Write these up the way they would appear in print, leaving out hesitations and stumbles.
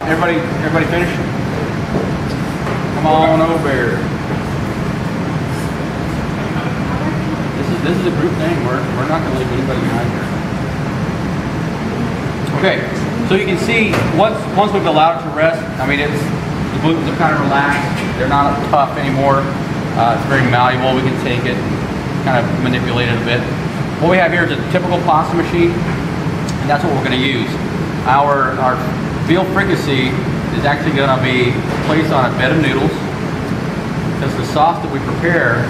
Everybody finished? Come on over here. This is a group thing. We're not going to leave anybody behind here. Okay, so you can see once we've allowed it to rest, I mean the glutens are kind of relaxed. They're not tough anymore. It's very malleable. We can take it, kind of manipulate it a bit. What we have here is a typical pasta machine, and that's what we're going to use. Our veal fricassee is actually going to be placed on a bed of noodles, because the sauce that we prepare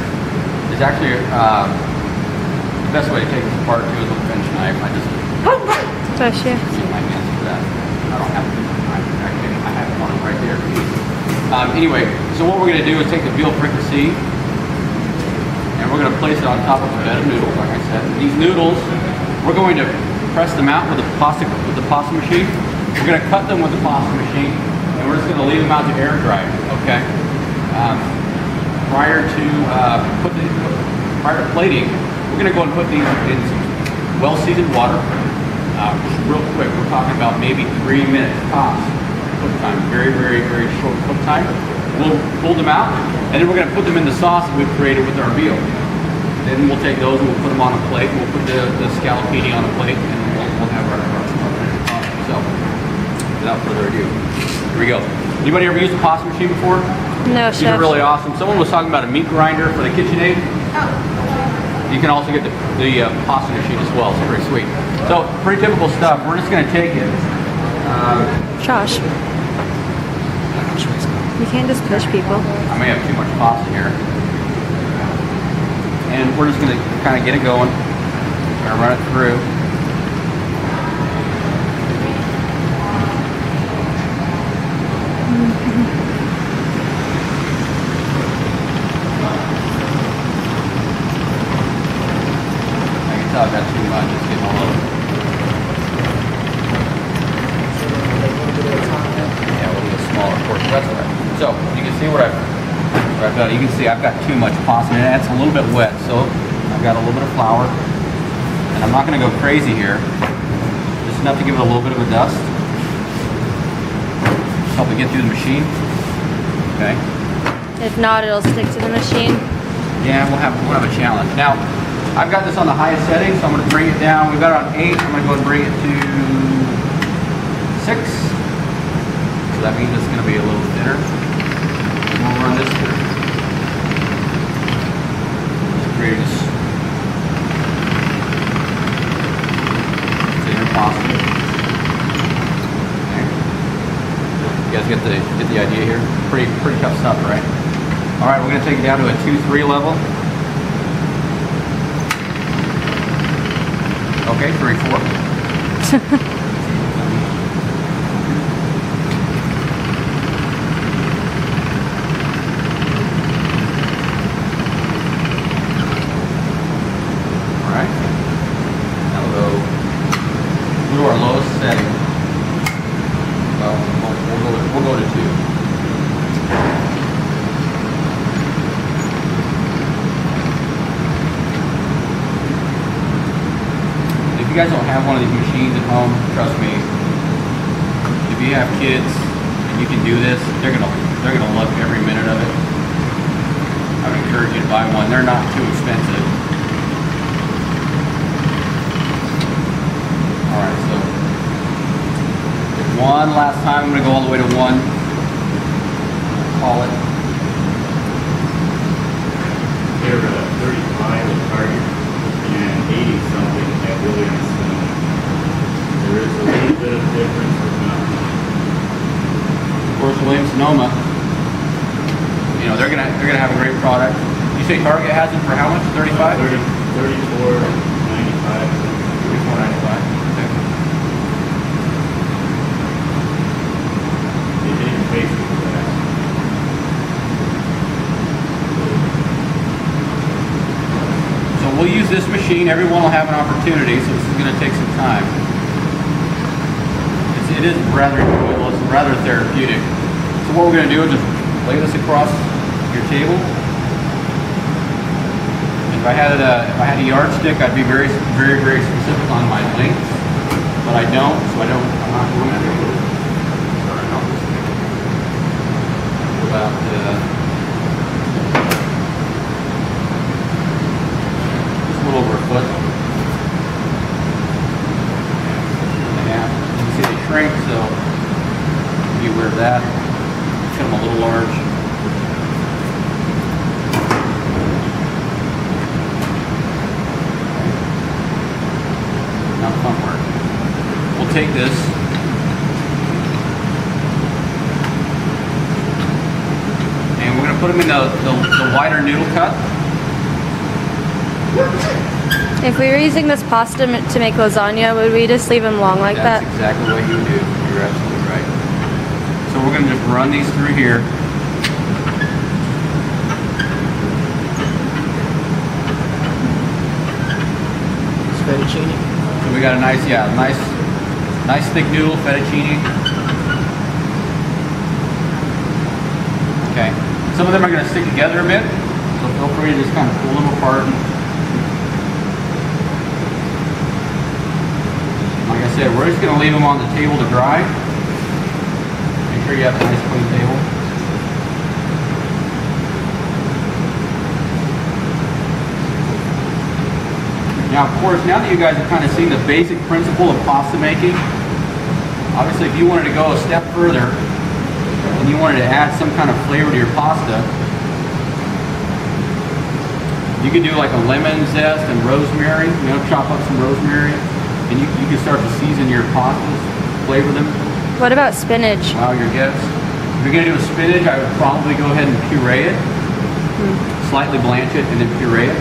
is actually the best way to take this apart too is with a bench knife. I just bless you. See my hands for that. I don't have I have one right there. Anyway, so what we're going to do is take the veal fricassee and we're going to place it on top of a bed of noodles, like I said. These noodles, we're going to press them out with the pasta machine. We're going to cut them with the pasta machine, and we're just going to leave them out to air dry. Okay. Prior to plating, we're going to go and put these in some well-seasoned water. Just real quick, we're talking about maybe 3 minutes tops cook time. Very, very, very short cook time. We'll pull them out, and then we're going to put them in the sauce that we've created with our veal. Then we'll take those and we'll put them on a plate. We'll put the scallopini on a plate, and we'll have our finished product. So, without further ado, here we go. Anybody ever used a pasta machine before? No, These are really awesome. Someone was talking about a meat grinder for the KitchenAid. You can also get the pasta machine as well. It's pretty sweet. So, pretty typical stuff. We're just going to take it. Josh, you can't just push people. I may have too much pasta here. And we're just going to kind of get it going. We're going to run it through. I can tell I've got too much. It's getting all over. Yeah, we'll do a smaller portion. That's all right. So, you can see what I've done. You can see I've got too much pasta, and it's a little bit wet, so I've got a little bit of flour, and I'm not going to go crazy here. Just enough to give it a little bit of a dust. Just help it get through the machine. Okay. If not, it'll stick to the machine. Yeah, we'll have a challenge. Now, I've got this on the highest setting, so I'm going to bring it down. We've got it on 8. I'm going to go and bring it to 6. So that means it's going to be a little thinner. And we'll run this through. Just create this thinner pasta. Okay. You guys get the idea here? Pretty tough stuff, right? All right, we're going to take it down to a 2-3 level. Okay, 3-4. We'll go to our lowest setting. Well, we'll go to 2. If you guys don't have one of these machines at home, trust me. If you have kids and you can do this, they're gonna love every minute of it. I would encourage you to buy one. They're not too expensive. Alright, so one last time. I'm going to go all the way to 1. Call it. They're 35 at Target and 80 something at Williams Sonoma. There is a little bit of difference with nothing. Of course, Williams Sonoma, you know, they're gonna have a great product. You say Target has it for how much? 35? 34.95. 34.95. So we'll use this machine. Everyone will have an opportunity, so this is going to take some time. It is rather enjoyable. It's rather therapeutic. So what we're going to do is just lay this across your table. If I had a yardstick, I'd be very, very, very specific on my length, but I don't. So I'm not doing it. that. Cut them a little large. Now the fun part. We'll take this. And we're going to put them in the wider noodle cut. If we were using this pasta to make lasagna, would we just leave them long like That's that? exactly what you do. You're absolutely right. So we're going to just run these through here. Fettuccine. So we got a nice thick noodle, fettuccine. Okay. Some of them are going to stick together a bit, so feel free to just kind of pull them apart. Like I said, we're just going to leave them on the table to dry. Make sure you have a nice clean table. Now, of course, now that you guys have kind of seen the basic principle of pasta making, obviously if you wanted to go a step further and you wanted to add some kind of flavor to your pasta, you could do like a lemon zest and rosemary, chop up some rosemary, and you can start to season your pastas, flavor them. What about spinach? Wow, your guess. If you're going to do a spinach, I would probably go ahead and puree it, slightly blanch it, and then puree it.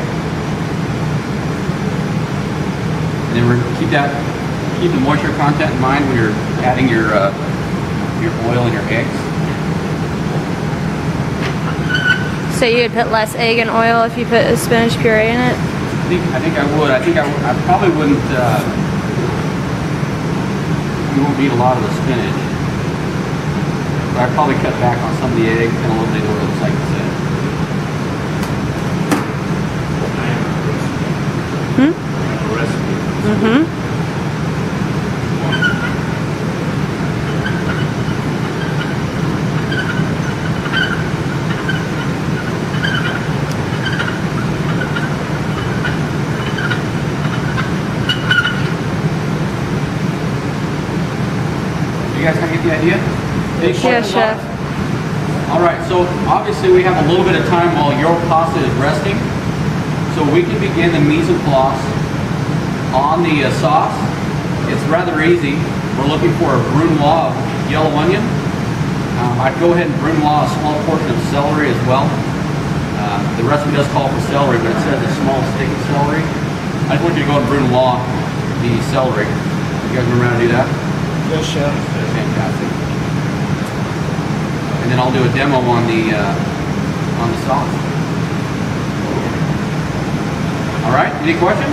And then keep the moisture content in mind when you're adding your oil and your eggs. So you'd put less egg and oil if you put a spinach puree in it? I think I would. I probably wouldn't. You won't need a lot of the spinach, but I'd probably cut back on some of the eggs and eliminate oil, just like you said. A recipe. Mm-hmm. You guys kind of get the idea? Any Yeah, questions on chef. it? All right, so obviously we have a little bit of time while your pasta is resting. So we can begin the mise en place on the sauce. It's rather easy. We're looking for a brunoise of yellow onion. I'd go ahead and brunoise a small portion of celery as well. The recipe does call for celery, but it says a small stick of celery. I just want you to go and brunoise the celery. You guys remember how to do that? Yes, chef. Fantastic. And then I'll do a demo on the sauce. All right. Any questions?